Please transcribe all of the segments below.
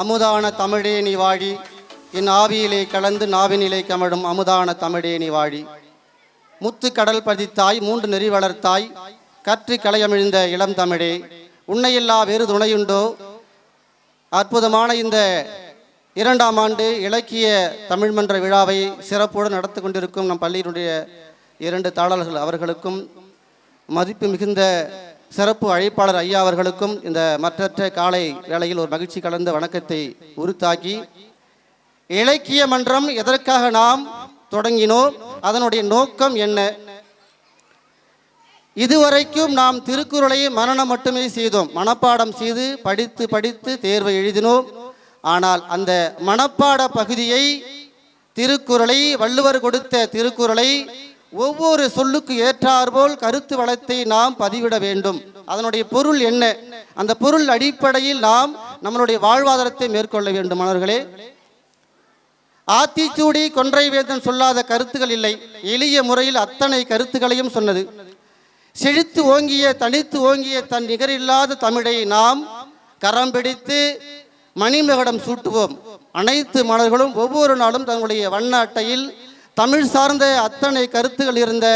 அமுதான தமிழே நீ வாழி, என் ஆவியிலே கலந்து நாவினிலே கமழும் அமுதான தமிழே நீ வாழி. முத்து கடல் பதித்தாய், 3 நெறி வளர்த்தாய், கற்று கலையமிழ்ந்த இளம் தமிழே, உன்னையில்லா வேறு துணையுண்டோ? அற்புதமான இந்த 2ஆம் ஆண்டு இலக்கிய தமிழ்மன்ற விழாவை சிறப்புடன் நடத்தி கொண்டிருக்கும் நம் பள்ளியினுடைய 2 தாளர்கள் அவர்களுக்கும், மதிப்பு மிகுந்த சிறப்பு அழைப்பாளர் ஐயா அவர்களுக்கும் இந்த மற்றற்ற காலை வேளையில் ஒரு மகிழ்ச்சி கலந்த வணக்கத்தை உரித்தாக்கி, இலக்கிய மன்றம் எதற்காக நாம் தொடங்கினோம், அதனுடைய நோக்கம் என்ன? இதுவரைக்கும் நாம் திருக்குறளை மனனம் மட்டுமே செய்தோம், மனப்பாடம் செய்து படித்து படித்து தேர்வை எழுதினோம். ஆனால் அந்த மனப்பாட பகுதியை, திருக்குறளை, வள்ளுவர் கொடுத்த திருக்குறளை ஒவ்வொரு சொல்லுக்கு ஏற்றாற்போல் கருத்து வளத்தை நாம் பதிவிட வேண்டும். அதனுடைய பொருள் என்ன, அந்த பொருள் அடிப்படையில் நாம் நம்மளுடைய வாழ்வாதாரத்தை மேற்கொள்ள வேண்டும். மாணவர்களே, ஆத்திச்சூடி கொன்றை வேந்தன் சொல்லாத கருத்துக்கள் இல்லை, எளிய முறையில் அத்தனை கருத்துக்களையும் சொன்னது. செழித்து ஓங்கிய, தனித்து ஓங்கிய தன் நிகரில்லாத தமிழை நாம் கரம் பிடித்து மணிமகுடம் சூட்டுவோம். அனைத்து மாணவர்களும் ஒவ்வொரு நாளும் தங்களுடைய வண்ண அட்டையில் தமிழ் சார்ந்த அத்தனை கருத்துக்கள் இருந்த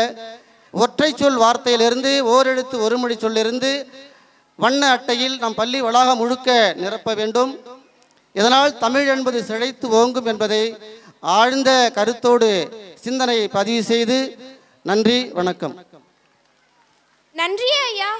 ஒற்றை சொல் வார்த்தையிலிருந்து, ஓரெழுத்து ஒரு மொழி சொல்லிருந்து வண்ண அட்டையில் நம் பள்ளி வளாகம் முழுக்க நிரப்ப வேண்டும். இதனால் தமிழ் என்பது செழித்து ஓங்கும் என்பதை ஆழ்ந்த கருத்தோடு சிந்தனை பதிவு செய்து, நன்றி, வணக்கம். நன்றி ஐயா.